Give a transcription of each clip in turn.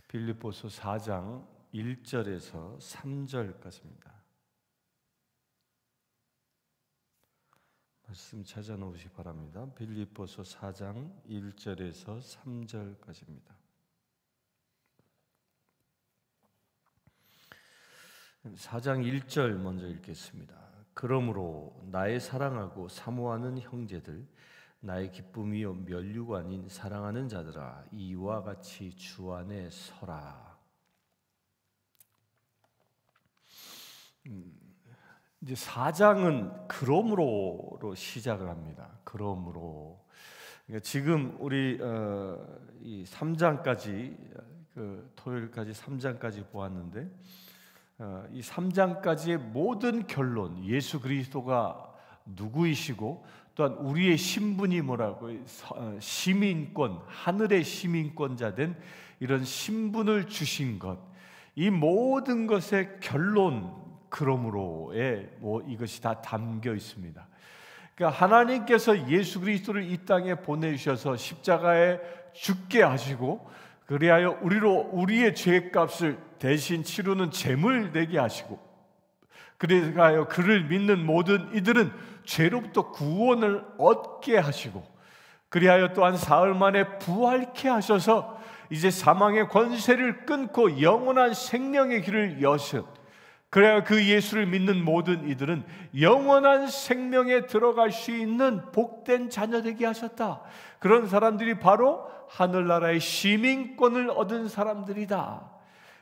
빌립보서 4장 1절에서 3절까지입니다. 말씀 찾아놓으시기 바랍니다. 빌립보서 4장 1절에서 3절까지입니다. 4장 1절 먼저 읽겠습니다. 그러므로 나의 사랑하고 사모하는 형제들, 나의 기쁨이요 면류가 아닌 사랑하는 자들아, 이와 같이 주 안에 서라. 이제 4장은 그러므로로 시작을 합니다. 그러므로. 그러니까 지금 우리 이 3장까지 토요일까지 3장까지 보았는데 이 3장까지의 모든 결론, 예수 그리스도가 누구이시고 또한 우리의 신분이 뭐라고, 시민권, 하늘의 시민권자 된 이런 신분을 주신 것, 이 모든 것의 결론, 그러므로에 이것이 다 담겨 있습니다. 그러니까 하나님께서 예수 그리스도를 이 땅에 보내주셔서 십자가에 죽게 하시고, 그리하여 우리의 죄값을 대신 치르는 제물 되게 하시고, 그리하여 그를 믿는 모든 이들은 죄로부터 구원을 얻게 하시고, 그리하여 또한 사흘 만에 부활케 하셔서 이제 사망의 권세를 끊고 영원한 생명의 길을 여신, 그래야 그 예수를 믿는 모든 이들은 영원한 생명에 들어갈 수 있는 복된 자녀 되게 하셨다. 그런 사람들이 바로 하늘나라의 시민권을 얻은 사람들이다.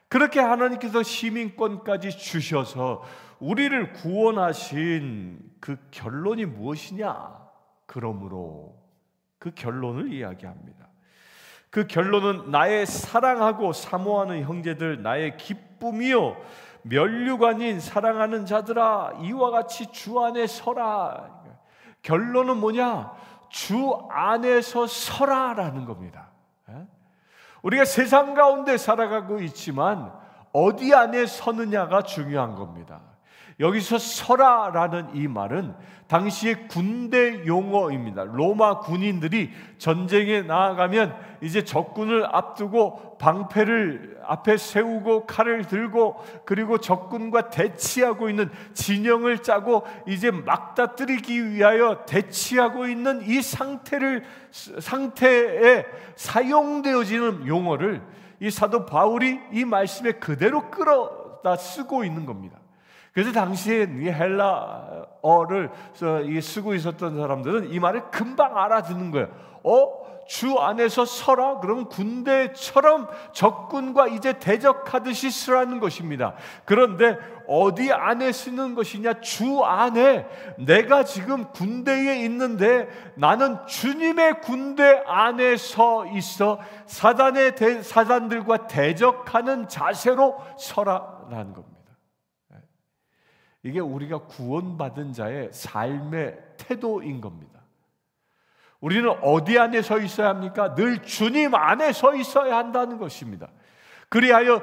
그렇게 하나님께서 시민권까지 주셔서 우리를 구원하신 그 결론이 무엇이냐? 그러므로 그 결론을 이야기합니다. 그 결론은 나의 사랑하고 사모하는 형제들, 나의 기쁨이요 면류가 아닌 사랑하는 자들아, 이와 같이 주 안에 서라. 결론은 뭐냐? 주 안에서 서라라는 겁니다. 우리가 세상 가운데 살아가고 있지만 어디 안에 서느냐가 중요한 겁니다. 여기서 서라라는 이 말은 당시의 군대 용어입니다. 로마 군인들이 전쟁에 나아가면 이제 적군을 앞두고 방패를 앞에 세우고 칼을 들고, 그리고 적군과 대치하고 있는 진영을 짜고 이제 막다뜨리기 위하여 대치하고 있는 이 상태에 사용되어지는 용어를 이 사도 바울이 이 말씀에 그대로 끌어다 쓰고 있는 겁니다. 그래서 당시에 이 헬라어를 쓰고 있었던 사람들은 이 말을 금방 알아듣는 거예요. 주 안에서 서라? 그러면 군대처럼 적군과 이제 대적하듯이 서라는 것입니다. 그런데 어디 안에 쓰는 것이냐? 주 안에. 내가 지금 군대에 있는데 나는 주님의 군대 안에 서 있어 사단들과 대적하는 자세로 서라라는 겁니다. 이게 우리가 구원받은 자의 삶의 태도인 겁니다. 우리는 어디 안에 서 있어야 합니까? 늘 주님 안에 서 있어야 한다는 것입니다. 그리하여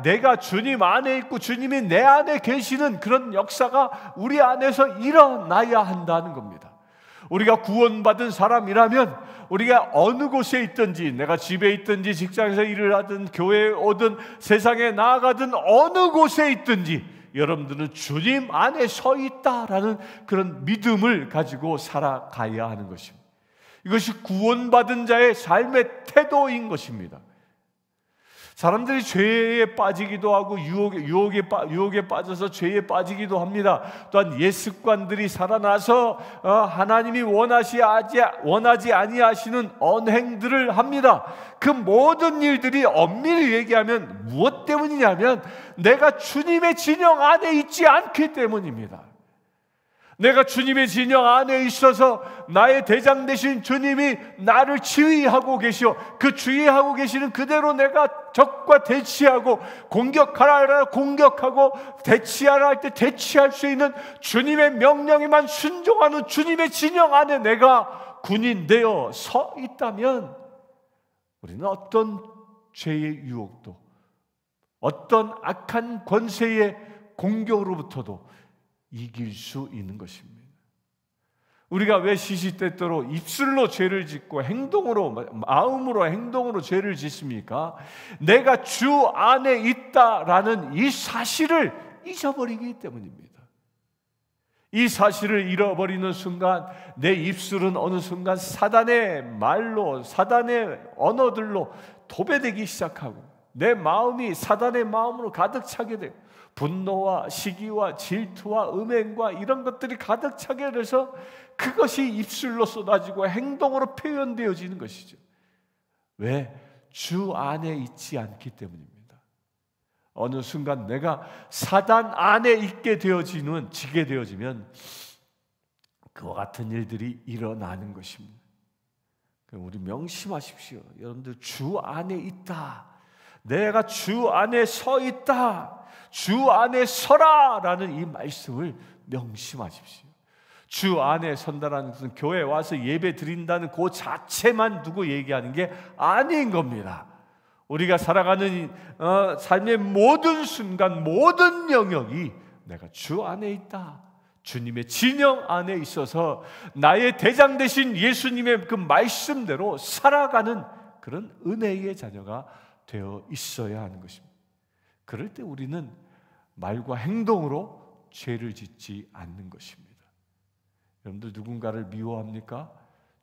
내가 주님 안에 있고 주님이 내 안에 계시는 그런 역사가 우리 안에서 일어나야 한다는 겁니다. 우리가 구원받은 사람이라면 우리가 어느 곳에 있든지, 내가 집에 있든지 직장에서 일을 하든 교회에 오든 세상에 나아가든 어느 곳에 있든지 여러분들은 주님 안에 서 있다라는 그런 믿음을 가지고 살아가야 하는 것입니다. 이것이 구원받은 자의 삶의 태도인 것입니다. 사람들이 죄에 빠지기도 하고 유혹에 빠져서 죄에 빠지기도 합니다. 또한 옛 습관들이 살아나서 하나님이 원하지 아니하시는 언행들을 합니다. 그 모든 일들이 엄밀히 얘기하면 무엇 때문이냐면 내가 주님의 진영 안에 있지 않기 때문입니다. 내가 주님의 진영 안에 있어서 나의 대장 되신 주님이 나를 지휘하고 계시오. 그 지휘하고 계시는 그대로 내가 적과 대치하고, 공격하라 할 때 공격하고, 대치하라 할 때 대치할 수 있는 주님의 명령에만 순종하는 주님의 진영 안에 내가 군인 되어 서 있다면 우리는 어떤 죄의 유혹도, 어떤 악한 권세의 공격으로부터도 이길 수 있는 것입니다. 우리가 왜 시시때때로 입술로 죄를 짓고 마음으로 행동으로 죄를 짓습니까? 내가 주 안에 있다라는 이 사실을 잊어버리기 때문입니다. 이 사실을 잃어버리는 순간 내 입술은 어느 순간 사단의 말로, 사단의 언어들로 도배되기 시작하고 내 마음이 사단의 마음으로 가득 차게 돼요. 분노와 시기와 질투와 음행과 이런 것들이 가득 차게 돼서 그것이 입술로 쏟아지고 행동으로 표현되어지는 것이죠. 왜? 주 안에 있지 않기 때문입니다. 어느 순간 내가 사단 안에 지게 되어지면 그와 같은 일들이 일어나는 것입니다. 우리 명심하십시오. 여러분들 주 안에 있다. 내가 주 안에 서 있다. 주 안에 서라라는 이 말씀을 명심하십시오. 주 안에 선다라는 것은 교회 와서 예배 드린다는 그 자체만 두고 얘기하는 게 아닌 겁니다. 우리가 살아가는 삶의 모든 순간, 모든 영역이 내가 주 안에 있다. 주님의 진영 안에 있어서 나의 대장 되신 예수님의 그 말씀대로 살아가는 그런 은혜의 자녀가 되어 있어야 하는 것입니다. 그럴 때 우리는 말과 행동으로 죄를 짓지 않는 것입니다. 여러분들 누군가를 미워합니까?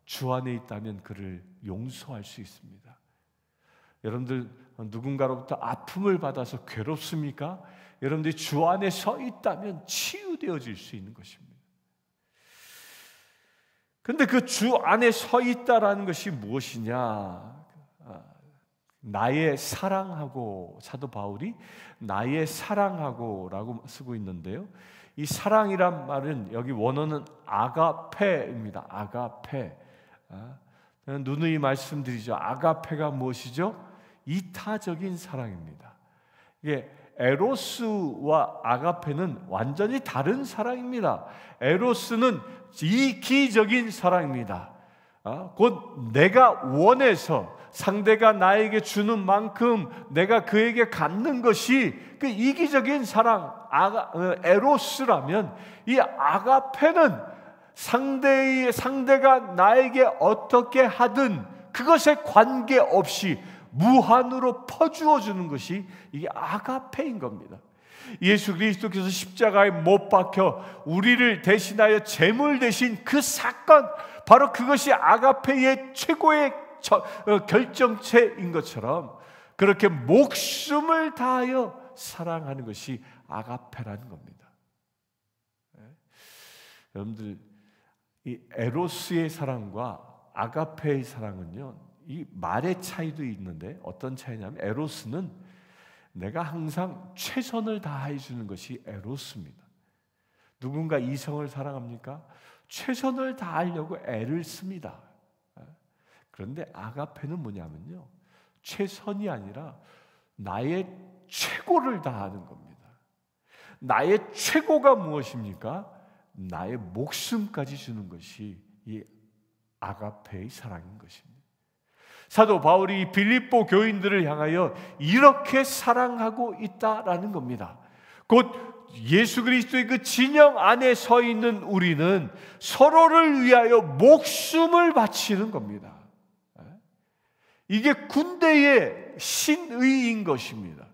주 안에 있다면 그를 용서할 수 있습니다. 여러분들 누군가로부터 아픔을 받아서 괴롭습니까? 여러분들이 주 안에 서 있다면 치유되어질 수 있는 것입니다. 그런데 그 주 안에 서 있다라는 것이 무엇이냐? 나의 사랑하고, 사도 바울이 나의 사랑하고라고 쓰고 있는데요, 이 사랑이란 말은 여기 원어는 아가페입니다. 아가페. 누누이 말씀드리죠. 아가페가 무엇이죠? 이타적인 사랑입니다. 이게 에로스와 아가페는 완전히 다른 사랑입니다. 에로스는 이기적인 사랑입니다. 곧 내가 원해서 상대가 나에게 주는 만큼 내가 그에게 갖는 것이 그 이기적인 사랑, 에로스라면, 이 아가페는 상대가 나에게 어떻게 하든 그것에 관계없이 무한으로 퍼주어 주는 것이 이게 아가페인 겁니다. 예수 그리스도께서 십자가에 못 박혀 우리를 대신하여 제물 대신 그 사건, 바로 그것이 아가페의 최고의 결정체인 것처럼 그렇게 목숨을 다하여 사랑하는 것이 아가페라는 겁니다. 여러분들, 이 에로스의 사랑과 아가페의 사랑은요, 이 말의 차이도 있는데 어떤 차이냐면, 에로스는 내가 항상 최선을 다해 주는 것이 에로스입니다. 누군가 이성을 사랑합니까? 최선을 다하려고 애를 씁니다. 그런데 아가페는 뭐냐면요, 최선이 아니라 나의 최고를 다하는 겁니다. 나의 최고가 무엇입니까? 나의 목숨까지 주는 것이 이 아가페의 사랑인 것입니다. 사도 바울이 빌립보 교인들을 향하여 이렇게 사랑하고 있다라는 겁니다. 곧 예수 그리스도의 그 진영 안에 서 있는 우리는 서로를 위하여 목숨을 바치는 겁니다. 이게 군대의 신의인 것입니다.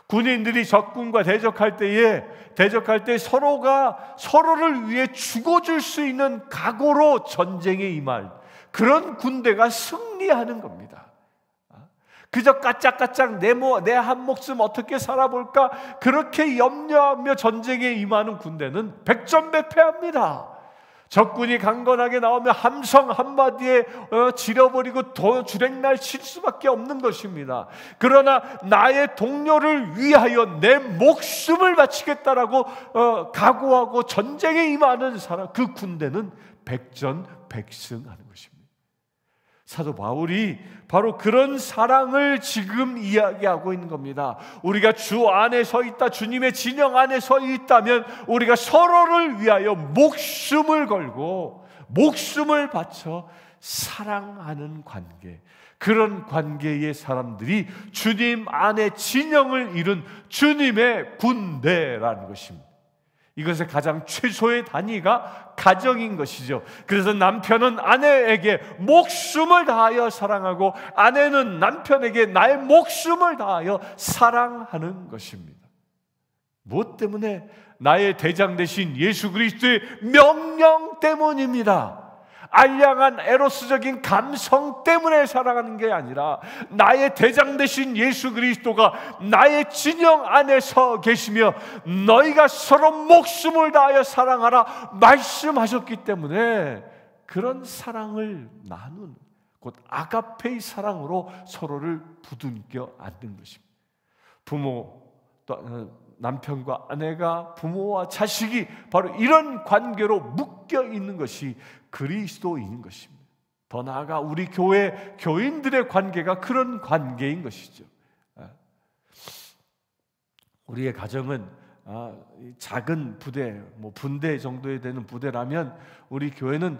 군인들이 적군과 대적할 때 서로가 서로를 위해 죽어줄 수 있는 각오로 전쟁에 임할 그런 군대가 승리하는 겁니다. 그저 까짝까짝 내 한 목숨 어떻게 살아볼까 그렇게 염려하며 전쟁에 임하는 군대는 백전백패합니다. 적군이 강건하게 나오면 함성 한마디에 지려버리고 주랭날 칠 수밖에 없는 것입니다. 그러나 나의 동료를 위하여 내 목숨을 바치겠다라고 각오하고 전쟁에 임하는 사람, 그 군대는 백전백승하는 것입니다. 사도 바울이 바로 그런 사랑을 지금 이야기하고 있는 겁니다. 우리가 주 안에 서 있다, 주님의 진영 안에 서 있다면 우리가 서로를 위하여 목숨을 걸고 목숨을 바쳐 사랑하는 관계, 그런 관계의 사람들이 주님 안에 진영을 이룬 주님의 군대라는 것입니다. 이것의 가장 최소의 단위가 가정인 것이죠. 그래서 남편은 아내에게 목숨을 다하여 사랑하고 아내는 남편에게 나의 목숨을 다하여 사랑하는 것입니다. 무엇 때문에? 나의 대장 되신 예수 그리스도의 명령 때문입니다. 알량한 에로스적인 감성 때문에 사랑하는 게 아니라 나의 대장 되신 예수 그리스도가 나의 진영 안에 서 계시며 너희가 서로 목숨을 다하여 사랑하라 말씀하셨기 때문에 그런 사랑을 나누는, 곧 아가페의 사랑으로 서로를 부둥켜 안는 것입니다. 부모, 남편과 아내가, 부모와 자식이 바로 이런 관계로 묶여 있는 것이 그리스도인인 것입니다. 더 나아가 우리 교회 교인들의 관계가 그런 관계인 것이죠. 우리의 가정은 작은 부대, 분대 정도에 되는 부대라면 우리 교회는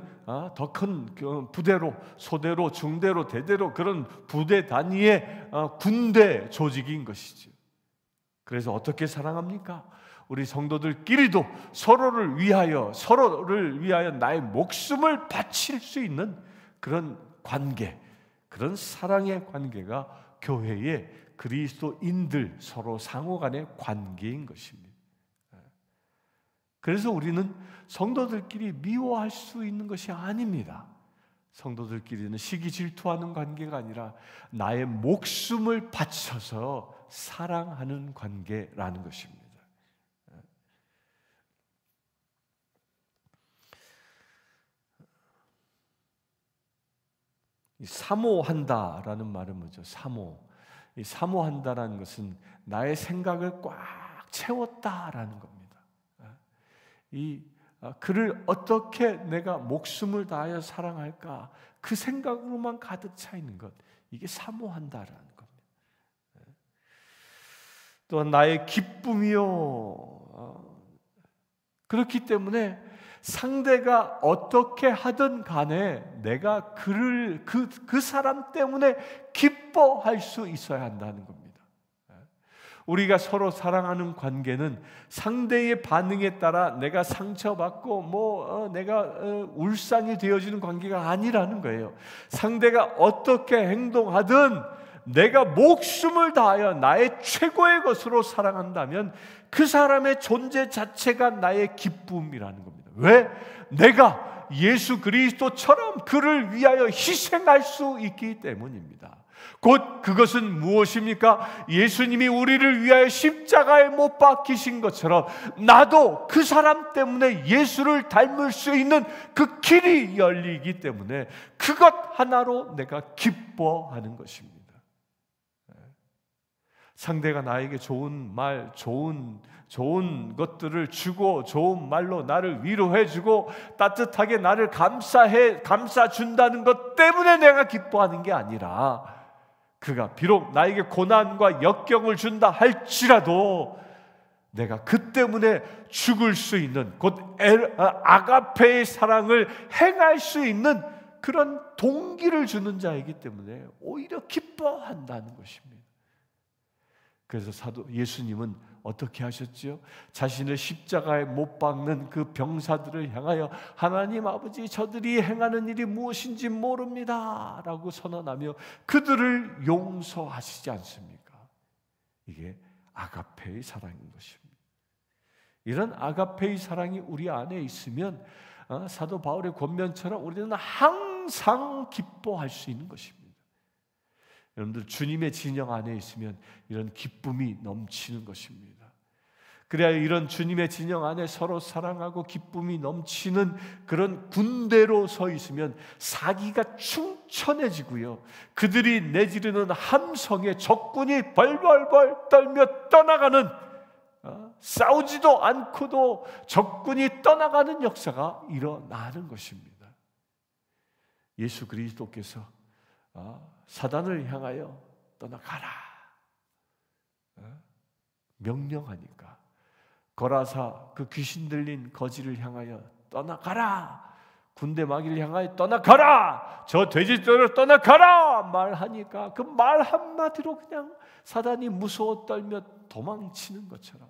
더 큰 부대로, 소대로, 중대로, 대대로 그런 부대 단위의 군대 조직인 것이죠. 그래서 어떻게 사랑합니까? 우리 성도들끼리도 서로를 위하여 나의 목숨을 바칠 수 있는 그런 관계, 그런 사랑의 관계가 교회의 그리스도인들 서로 상호 간의 관계인 것입니다. 그래서 우리는 성도들끼리 미워할 수 있는 것이 아닙니다. 성도들끼리는 시기 질투하는 관계가 아니라 나의 목숨을 바쳐서 사랑하는 관계라는 것입니다. 사모한다라는 말은 뭐죠? 이 사모한다라는 것은 나의 생각을 꽉 채웠다라는 겁니다. 그를 어떻게 내가 목숨을 다하여 사랑할까? 그 생각으로만 가득 차 있는 것, 이게 사모한다라는 겁니다. 또한 나의 기쁨이요. 그렇기 때문에 상대가 어떻게 하든 간에 내가 그 사람 때문에 기뻐할 수 있어야 한다는 겁니다. 우리가 서로 사랑하는 관계는 상대의 반응에 따라 내가 상처받고 내가 울상이 되어지는 관계가 아니라는 거예요. 상대가 어떻게 행동하든 내가 목숨을 다하여 나의 최고의 것으로 사랑한다면 그 사람의 존재 자체가 나의 기쁨이라는 겁니다. 왜? 내가 예수 그리스도처럼 그를 위하여 희생할 수 있기 때문입니다. 곧 그것은 무엇입니까? 예수님이 우리를 위하여 십자가에 못 박히신 것처럼 나도 그 사람 때문에 예수를 닮을 수 있는 그 길이 열리기 때문에 그것 하나로 내가 기뻐하는 것입니다. 상대가 나에게 좋은 말, 좋은 것들을 주고 좋은 말로 나를 위로해주고 따뜻하게 나를 감싸준다는 것 때문에 내가 기뻐하는 게 아니라, 그가 비록 나에게 고난과 역경을 준다 할지라도 내가 그 때문에 죽을 수 있는, 곧 아가페의 사랑을 행할 수 있는 그런 동기를 주는 자이기 때문에 오히려 기뻐한다는 것입니다. 그래서 사도 예수님은 어떻게 하셨지요? 자신을 십자가에 못 박는 그 병사들을 향하여 하나님 아버지, 저들이 행하는 일이 무엇인지 모릅니다 라고 선언하며 그들을 용서하시지 않습니까? 이게 아가페의 사랑인 것입니다. 이런 아가페의 사랑이 우리 안에 있으면 사도 바울의 권면처럼 우리는 항상 기뻐할 수 있는 것입니다. 여러분들 주님의 진영 안에 있으면 이런 기쁨이 넘치는 것입니다. 그래야 이런 주님의 진영 안에 서로 사랑하고 기쁨이 넘치는 그런 군대로 서 있으면 사기가 충천해지고요, 그들이 내지르는 함성에 적군이 벌벌벌 떨며 떠나가는, 싸우지도 않고도 적군이 떠나가는 역사가 일어나는 것입니다. 예수 그리스도께서 사단을 향하여 떠나가라 명령하니까, 거라사 그 귀신 들린 거지를 향하여 떠나가라, 군대 마귀를 향하여 떠나가라, 저 돼지떼를 떠나가라 말하니까 그 말 한마디로 그냥 사단이 무서워 떨며 도망치는 것처럼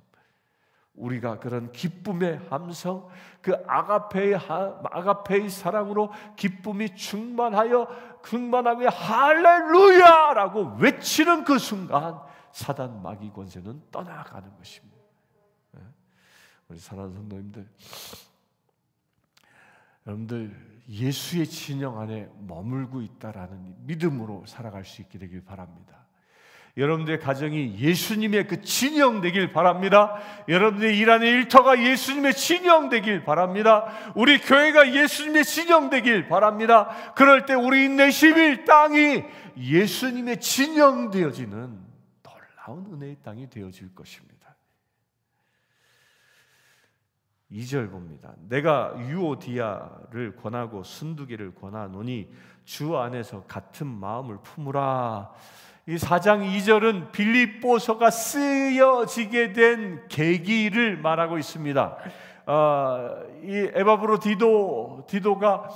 우리가 그런 기쁨의 함성, 그 아가페의 사랑으로 기쁨이 충만하게 할렐루야라고 외치는 그 순간 사단 마귀 권세는 떠나가는 것입니다. 우리 사랑하는 성도님들, 여러분들 예수의 진영 안에 머물고 있다라는 믿음으로 살아갈 수 있게 되길 바랍니다. 여러분들의 가정이 예수님의 그 진영 되길 바랍니다. 여러분들의 일 안의 일터가 예수님의 진영 되길 바랍니다. 우리 교회가 예수님의 진영 되길 바랍니다. 그럴 때 우리 인내심일 땅이 예수님의 진영 되어지는 놀라운 은혜의 땅이 되어질 것입니다. 2절 봅니다. 내가 유오디아를 권하고 순두개를 권하노니 주 안에서 같은 마음을 품으라. 이 4장 2절은 빌립보서가 쓰여지게 된 계기를 말하고 있습니다. 이 에바브로 디도가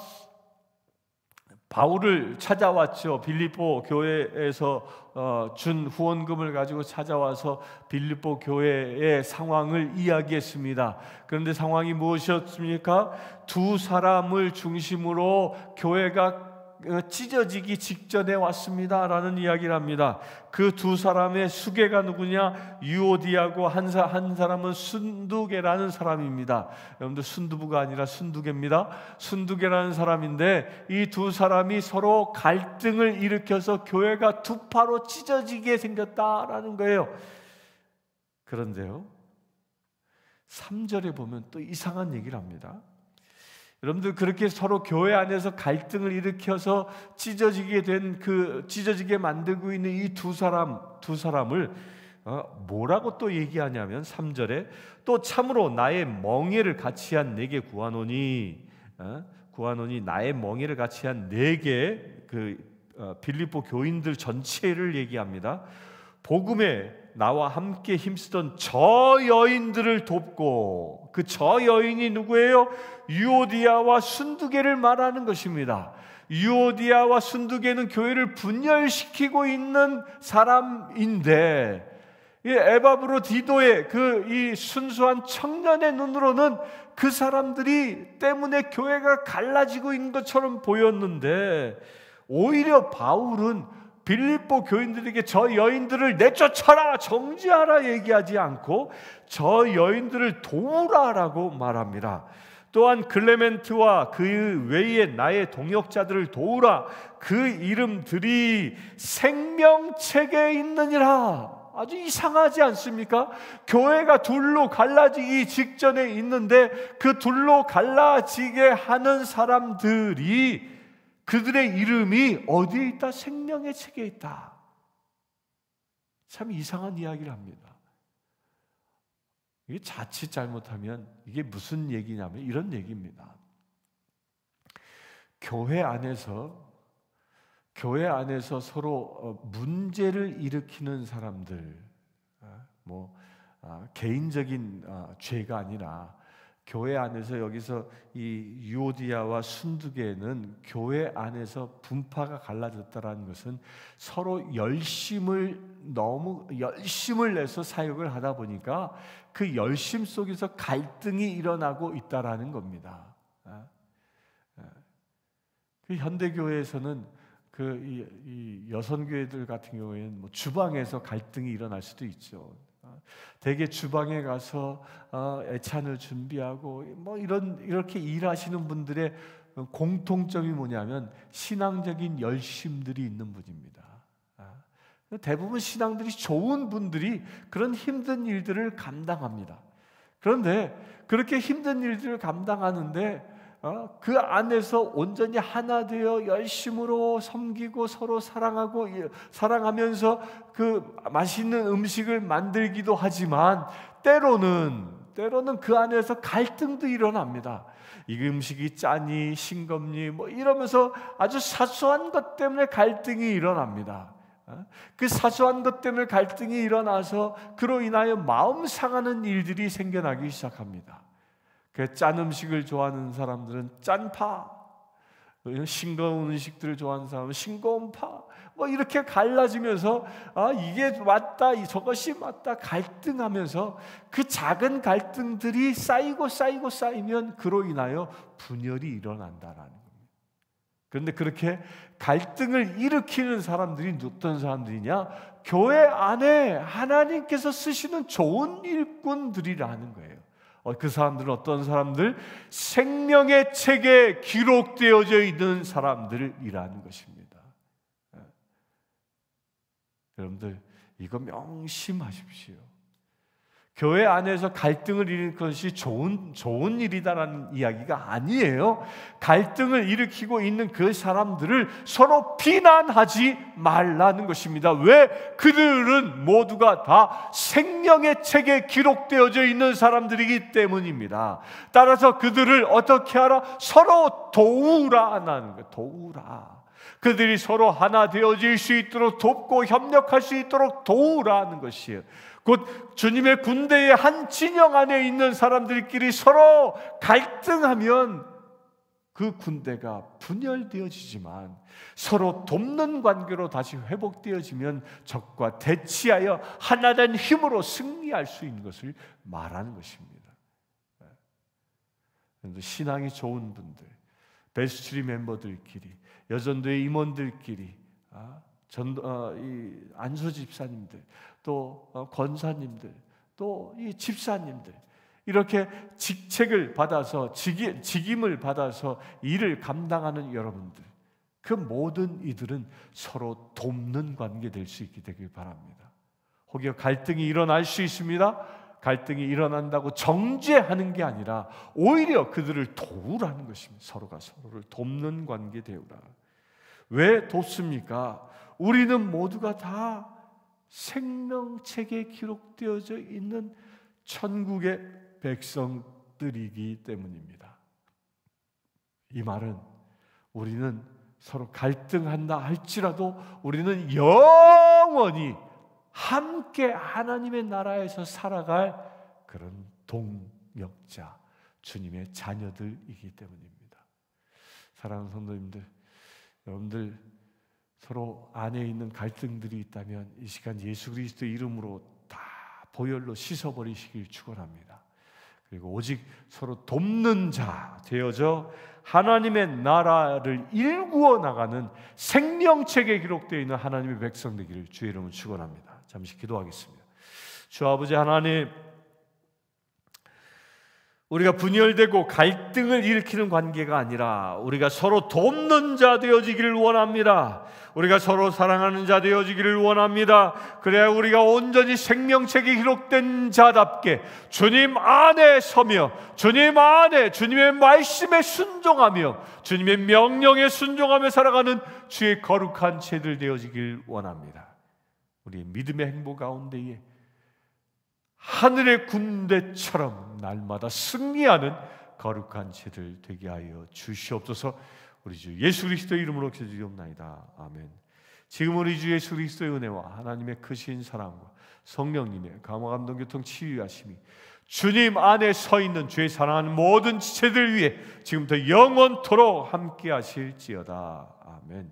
바울을 찾아왔죠. 빌립보 교회에서 준 후원금을 가지고 찾아와서 빌립보 교회의 상황을 이야기했습니다. 그런데 상황이 무엇이었습니까? 두 사람을 중심으로 교회가 찢어지기 직전에 왔습니다 라는 이야기를 합니다. 그 두 사람의 수계가 누구냐? 유오디아고 한 사람은 순두개라는 사람입니다. 여러분들 순두부가 아니라 순두개입니다. 순두개라는 사람인데 이 두 사람이 서로 갈등을 일으켜서 교회가 두 파로 찢어지게 생겼다라는 거예요. 그런데요, 3절에 보면 또 이상한 얘기를 합니다. 여러분들 그렇게 서로 교회 안에서 갈등을 일으켜서 찢어지게 만들고 있는 이 두 사람을 뭐라고 또 얘기하냐면 3절에 또 참으로 나의 멍에를 같이 한 내게 구하노니 나의 멍에를 같이 한 내게 빌립보 교인들 전체를 얘기합니다. 복음에 나와 함께 힘쓰던 저 여인들을 돕고, 그 저 여인이 누구예요? 유오디아와 순두개를 말하는 것입니다. 유오디아와 순두개는 교회를 분열시키고 있는 사람인데, 이 에바브로 디도의 이 순수한 청년의 눈으로는 그 사람들이 때문에 교회가 갈라지고 있는 것처럼 보였는데, 오히려 바울은 빌립보 교인들에게 저 여인들을 내쫓아라, 정지하라 얘기하지 않고 저 여인들을 도우라라고 말합니다. 또한 클레멘트와 그 외에 나의 동역자들을 도우라. 그 이름들이 생명책에 있느니라. 아주 이상하지 않습니까? 교회가 둘로 갈라지기 직전에 있는데 그 둘로 갈라지게 하는 사람들이, 그들의 이름이 어디에 있다? 생명의 책에 있다. 참 이상한 이야기를 합니다. 이게 자칫 잘못하면 이게 무슨 얘기냐면 이런 얘기입니다. 교회 안에서 서로 문제를 일으키는 사람들, 개인적인 죄가 아니라 교회 안에서, 여기서 이 유오디아와 순두개는 교회 안에서 분파가 갈라졌다라는 것은 서로 너무 열심을 내서 사역을 하다 보니까 그 열심 속에서 갈등이 일어나고 있다라는 겁니다. 그 현대교회에서는 이 여성교회들 같은 경우에는 주방에서 갈등이 일어날 수도 있죠. 대개 주방에 가서 애찬을 준비하고 이렇게 일하시는 분들의 공통점이 뭐냐면 신앙적인 열심들이 있는 분입니다. 대부분 신앙들이 좋은 분들이 그런 힘든 일들을 감당합니다. 그런데 그렇게 힘든 일들을 감당하는데 그 안에서 온전히 하나 되어 열심으로 섬기고 서로 사랑하면서 그 맛있는 음식을 만들기도 하지만 때로는 그 안에서 갈등도 일어납니다. 이 음식이 짜니 싱겁니 이러면서 아주 사소한 것 때문에 갈등이 일어납니다. 그 사소한 것 때문에 갈등이 일어나서 그로 인하여 마음 상하는 일들이 생겨나기 시작합니다. 그 짠 음식을 좋아하는 사람들은 짠파, 싱거운 음식들을 좋아하는 사람은 싱거운 파, 뭐 이렇게 갈라지면서 이게 맞다, 저것이 맞다 갈등하면서 그 작은 갈등들이 쌓이면 그로 인하여 분열이 일어난다라는 겁니다. 그런데 그렇게 갈등을 일으키는 사람들이 어떤 사람들이냐? 교회 안에 하나님께서 쓰시는 좋은 일꾼들이라는 거예요. 그 사람들은 어떤 사람들? 생명의 책에 기록되어져 있는 사람들이라는 것입니다. 여러분들 이거 명심하십시오. 교회 안에서 갈등을 일으키는 것이 좋은 일이다라는 이야기가 아니에요. 갈등을 일으키고 있는 그 사람들을 서로 비난하지 말라는 것입니다. 왜? 그들은 모두가 다 생명의 책에 기록되어져 있는 사람들이기 때문입니다. 따라서 그들을 어떻게 하라? 서로 도우라는 거예요. 도우라. 그들이 서로 하나 되어질 수 있도록 돕고 협력할 수 있도록 도우라는 것이에요. 곧 주님의 군대의 한 진영 안에 있는 사람들끼리 서로 갈등하면 그 군대가 분열되어지지만 서로 돕는 관계로 다시 회복되어지면 적과 대치하여 하나된 힘으로 승리할 수 있는 것을 말하는 것입니다. 신앙이 좋은 분들, 베스트리 멤버들끼리, 여전도의 임원들끼리, 안수 집사님들, 또 권사님들, 또 이 집사님들, 이렇게 직책을 받아서 직임을 받아서 일을 감당하는 여러분들, 그 모든 이들은 서로 돕는 관계 될 수 있게 되길 바랍니다. 혹여 갈등이 일어날 수 있습니다. 갈등이 일어난다고 정죄하는 게 아니라 오히려 그들을 도우라는 것입니다. 서로가 서로를 돕는 관계 되우라. 왜 돕습니까? 우리는 모두가 다 생명책에 기록되어져 있는 천국의 백성들이기 때문입니다. 이 말은 우리는 서로 갈등한다 할지라도 우리는 영원히 함께 하나님의 나라에서 살아갈 그런 동역자, 주님의 자녀들이기 때문입니다. 사랑하는 성도님들, 여러분들 서로 안에 있는 갈등들이 있다면 이 시간 예수 그리스도의 이름으로 다 보혈로 씻어버리시길 축원합니다. 그리고 오직 서로 돕는 자 되어져 하나님의 나라를 일구어 나가는 생명책에 기록되어 있는 하나님의 백성 되기를 주의 이름으로 축원합니다. 잠시 기도하겠습니다. 주 아버지 하나님, 우리가 분열되고 갈등을 일으키는 관계가 아니라 우리가 서로 돕는 자 되어지기를 원합니다. 우리가 서로 사랑하는 자 되어지기를 원합니다. 그래야 우리가 온전히 생명책에 기록된 자답게 주님 안에 서며 주님 안에 주님의 말씀에 순종하며 주님의 명령에 순종하며 살아가는 주의 거룩한 채들 되어지길 원합니다. 우리의 믿음의 행보 가운데에 하늘의 군대처럼 날마다 승리하는 거룩한 채들 되게 하여 주시옵소서. 우리 주 예수 그리스도의 이름으로 기도드리옵나이다. 아멘. 지금 우리 주 예수 그리스도의 은혜와 하나님의 크신 사랑과 성령님의 감화 감동 교통 치유하심이 주님 안에 서 있는 주의 사랑하는 모든 지체들 위해 지금부터 영원토록 함께 하실지어다. 아멘.